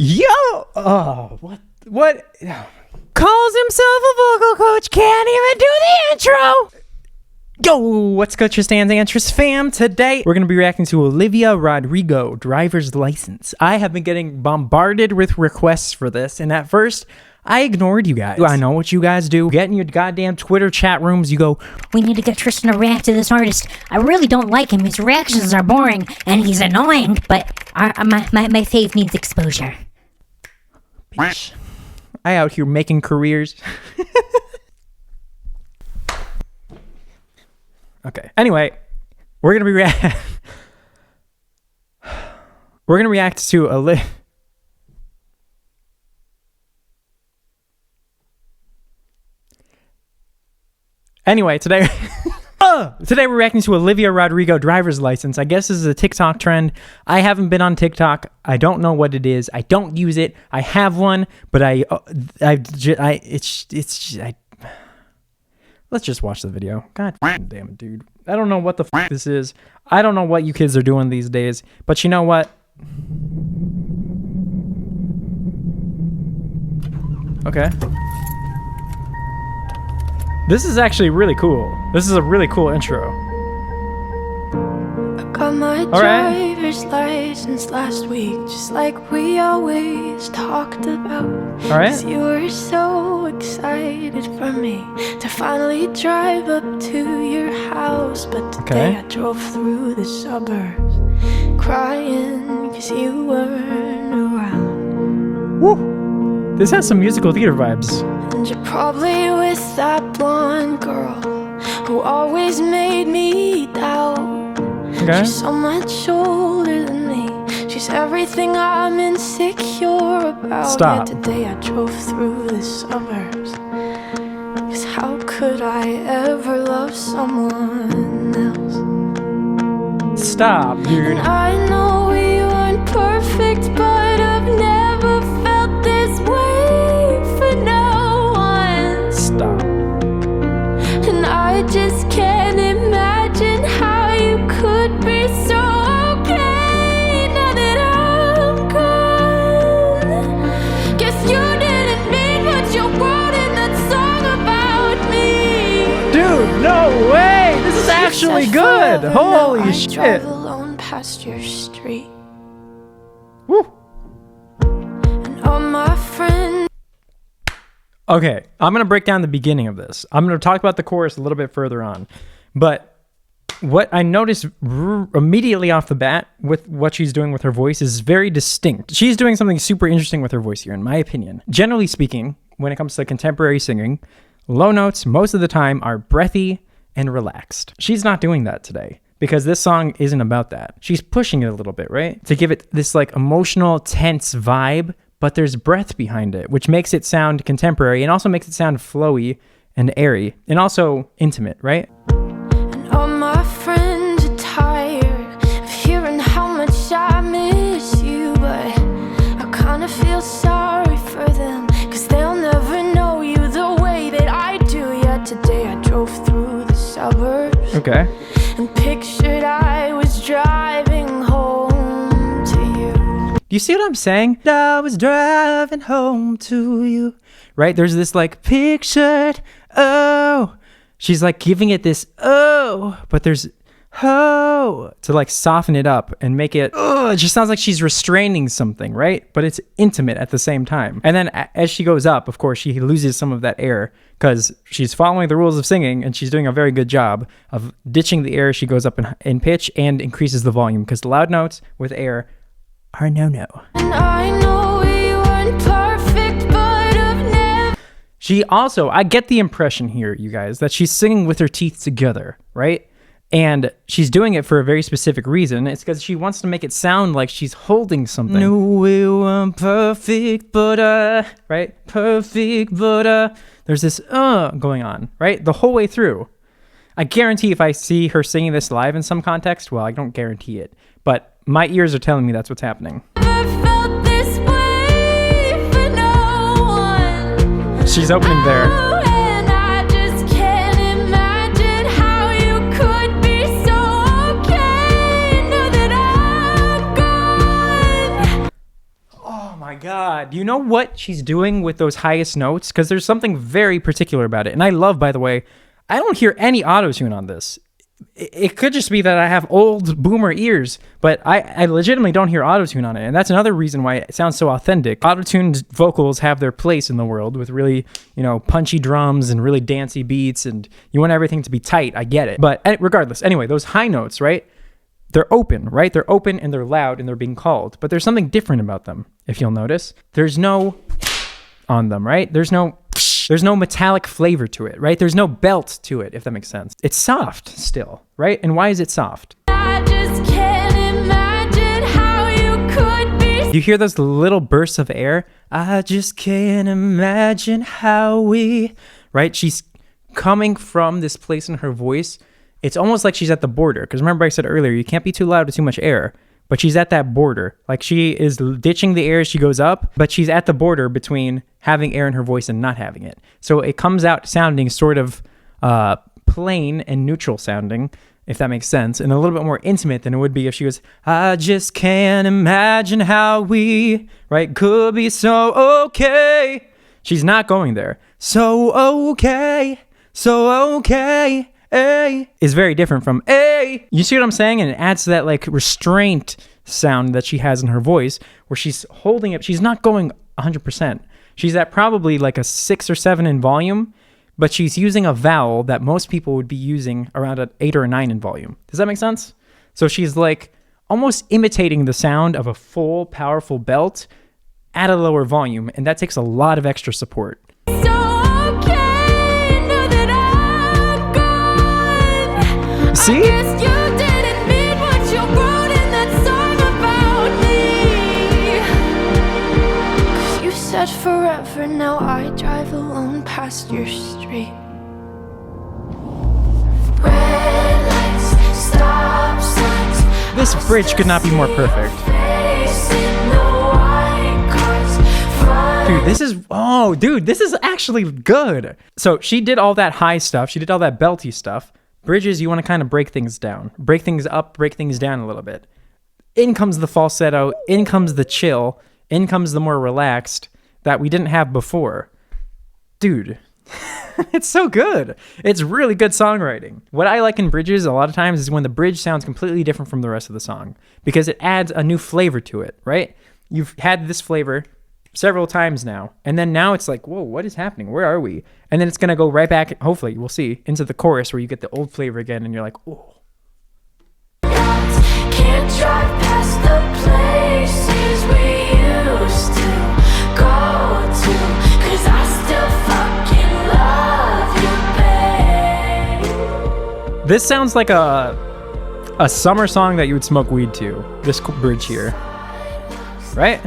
Yo! Oh, what? Calls himself a vocal coach, can't even do the intro! Yo, what's good, Tristan and Tris fam? Today, we're going to be reacting to Olivia Rodrigo, Driver's License. I have been getting bombarded with requests for this, and at first, I ignored you guys. I know what you guys do. Get in your goddamn Twitter chat rooms, you go, we need to get Tristan to react to this artist. I really don't like him. His reactions are boring, and he's annoying, but my fave needs exposure. bitch. I out here making careers. Okay. Anyway, we're gonna be we're gonna react to Anyway, today today we're reacting to Olivia Rodrigo, Driver's License. I guess this is a TikTok trend. I haven't been on TikTok. I don't know what it is. I don't use it. I have one, but let's just watch the video. God damn it, dude. I don't know what the fuck this is. I don't know what you kids are doing these days, but you know what? Okay. This is actually really cool. This is a really cool intro. I got my driver's license last week, just like we always talked about. All right. 'Cause you were so excited for me to finally drive up to your house. But today I drove through the suburbs crying because you weren't around. Woo! This has some musical theater vibes. And you're probably with that blonde girl who always made me doubt. Okay. She's so much older than me. She's everything I'm insecure about. Stop. Yet today I drove through the suburbs. 'Cause how could I ever love someone else? Stop, dude. And I know we weren't perfect, but I've never felt this way for no one. Stop. And I just can't imagine how you could be so okay now that I'm gone. Guess you didn't mean what you wrote in that song about me. Dude, no way! This is actually good! Holy shit! I drive alone past your street. Woo! And all my friends. Okay, I'm going to break down the beginning of this. I'm going to talk about the chorus a little bit further on. But what I noticed immediately off the bat with what she's doing with her voice is very distinct. She's doing something super interesting with her voice here, in my opinion. Generally speaking, when it comes to contemporary singing, low notes most of the time are breathy and relaxed. She's not doing that today because this song isn't about that. She's pushing it a little bit, right? To give it this like emotional, tense vibe, but there's breath behind it, which makes it sound contemporary and also makes it sound flowy and airy and also intimate, right? And all my friends are tired of hearing how much I miss you, but I kind of feel sorry for them, 'cause they'll never know you the way that I do. Yet today I drove through the suburbs. Okay. And pictured I was driving home to you. Do you see what I'm saying? I was driving home to you. Right? There's this like pictured, oh. She's like giving it this, oh, but there's, oh, to like soften it up and make it, oh, it just sounds like she's restraining something, right? But it's intimate at the same time. And then as she goes up, of course, she loses some of that air because she's following the rules of singing and she's doing a very good job of ditching the air. She goes up in pitch and increases the volume because the loud notes with air are no-no. And I know we weren't perfect, but I've never. She also, I get the impression here, you guys, that she's singing with her teeth together, right? And she's doing it for a very specific reason. It's because she wants to make it sound like she's holding something. No, we weren't perfect, but right? Perfect, but there's this going on, right? The whole way through. I guarantee if I see her singing this live in some context, well, I don't guarantee it, but my ears are telling me that's what's happening. Never felt this way for no one. She's opening there. Oh, and I just can't imagine how you could be so okay now that I'm gone. Oh my God. You know what she's doing with those highest notes? Because there's something very particular about it. And I love, by the way, I don't hear any auto-tune on this. It could just be that I have old boomer ears, but I legitimately don't hear auto-tune on it. And that's another reason why it sounds so authentic. Auto-tuned vocals have their place in the world with really, punchy drums and really dancey beats, and you want everything to be tight. I get it. But regardless, anyway, those high notes, right? They're open, right? They're open and they're loud and they're being called. But there's something different about them, if you'll notice. There's no on them, right? There's no metallic flavor to it, right? There's no belt to it, if that makes sense. It's soft still, right? And why is it soft? I just can't imagine how you could be. You hear those little bursts of air? I just can't imagine how we... Right? She's coming from this place in her voice. It's almost like she's at the border. Because remember I said earlier, you can't be too loud with too much air. But she's at that border. Like she is ditching the air as she goes up, but she's at the border between having air in her voice and not having it. So it comes out sounding sort of plain and neutral sounding, if that makes sense, and a little bit more intimate than it would be if she was, I just can't imagine how we, right, could be so okay. She's not going there. So okay, is very different from a. You see what I'm saying? And it adds to that like restraint sound that she has in her voice where she's holding it. She's not going 100%. She's at probably like a 6 or 7 in volume, but she's using a vowel that most people would be using around an 8 or a 9 in volume. Does that make sense? So she's like almost imitating the sound of a full, powerful belt at a lower volume, and that takes a lot of extra support. See? You didn't mean what you wrote in that song about me. 'Cause you said forever, now I drive alone past your street. Red lights, stop signs. This bridge could not be more perfect. Dude, this is actually good. So she did all that high stuff. She did all that belty stuff. Bridges, you want to kind of break things down. Break things up, break things down a little bit. In comes the falsetto, in comes the chill, in comes the more relaxed that we didn't have before. Dude, it's so good. It's really good songwriting. What I like in bridges a lot of times is when the bridge sounds completely different from the rest of the song because it adds a new flavor to it, right? You've had this flavor several times now, and then now it's like, whoa, what is happening? Where are we? And then it's gonna go right back, hopefully we'll see, into the chorus where you get the old flavor again and you're like, oh. Can't drive past the places we used to go to, 'cause I still fucking love you, babe. This sounds like a summer song that you would smoke weed to, this bridge here, right?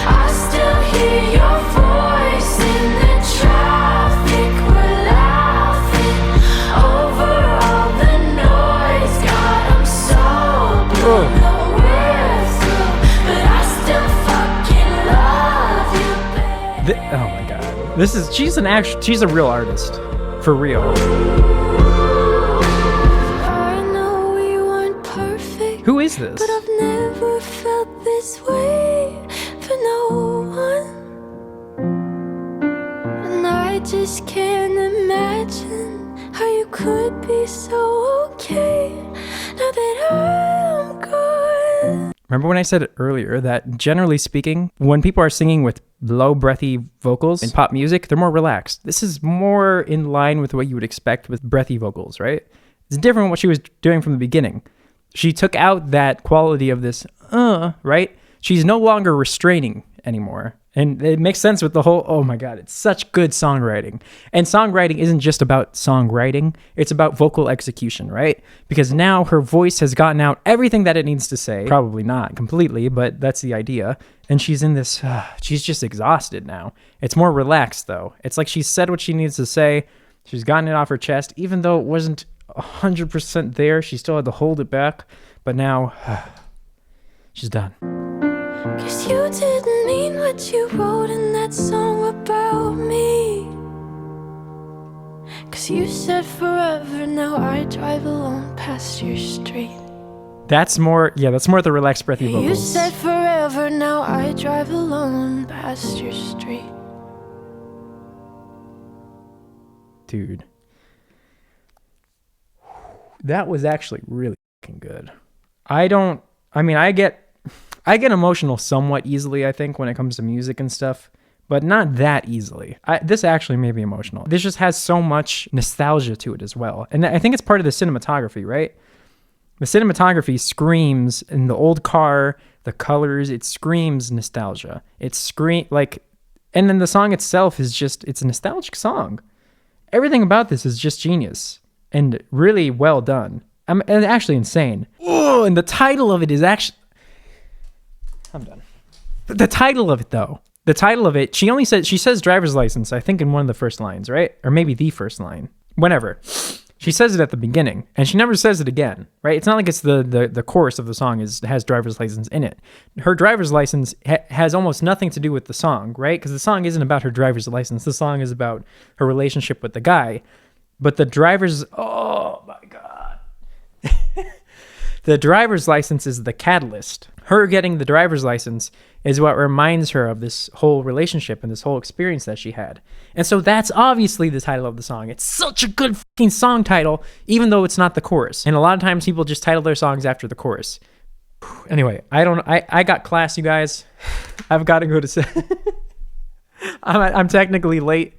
I still hear your voice in the traffic. We're laughing over all the noise. God, I'm so blown that we're through, but I still fucking love you, babe. Oh my god, she's a real artist, for real. I know we weren't perfect. Who is this? But I've never felt this way for no one. And I just can't imagine how you could be so okay now that I'm gone. Remember when I said earlier that generally speaking, when people are singing with low breathy vocals in pop music, they're more relaxed. This is more in line with what you would expect with breathy vocals, right? It's different from what she was doing from the beginning. She took out that quality of this, right? She's no longer restraining anymore. And it makes sense with the whole, oh my God, it's such good songwriting. And songwriting isn't just about songwriting, it's about vocal execution, right? Because now her voice has gotten out everything that it needs to say. Probably not completely, but that's the idea. And she's in this, she's just exhausted now. It's more relaxed though. It's like she's said what she needs to say. She's gotten it off her chest, even though it wasn't 100% there. She still had to hold it back, but now she's done. 'Cause you didn't mean what you wrote in that song about me. 'Cause you said forever, now I drive alone past your street. That's more the relaxed breathy vocals. You said forever. forever. Now I drive alone past your street. Dude. That was actually really fucking good. I get emotional somewhat easily, I think, when it comes to music and stuff, but not that easily. This actually made me emotional. This just has so much nostalgia to it as well. And I think it's part of the cinematography, right? The cinematography screams in the old car, the colors, it screams nostalgia. And then the song itself is just, it's a nostalgic song. Everything about this is just genius and really well done. And actually insane. Oh, and the title of it is actually, I'm done. But the title of it though, she says driver's license, I think in one of the first lines, right? Or maybe the first line, whenever. She says it at the beginning and she never says it again, right? It's not like it's the chorus of the song has driver's license in it. Her driver's license has almost nothing to do with the song, right? Because the song isn't about her driver's license. The song is about her relationship with the guy. But oh my God. The driver's license is the catalyst. Her getting the driver's license is what reminds her of this whole relationship and this whole experience that she had. And so that's obviously the title of the song. It's such a good fucking song title, even though it's not the chorus. And a lot of times people just title their songs after the chorus. Anyway, I got class, you guys. I've got to go to I'm technically late.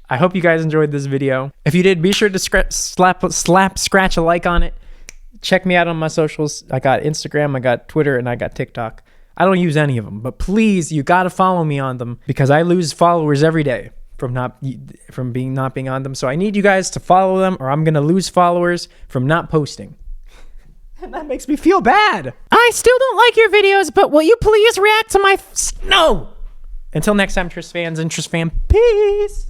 I hope you guys enjoyed this video. If you did, be sure to scratch a like on it. Check me out on my socials. I got Instagram, I got Twitter, and I got TikTok. I don't use any of them, but please, you got to follow me on them because I lose followers every day from not being on them. So I need you guys to follow them or I'm going to lose followers from not posting. And that makes me feel bad. I still don't like your videos, but will you please react to my... No! Until next time, Tris fans and Tris fam, peace!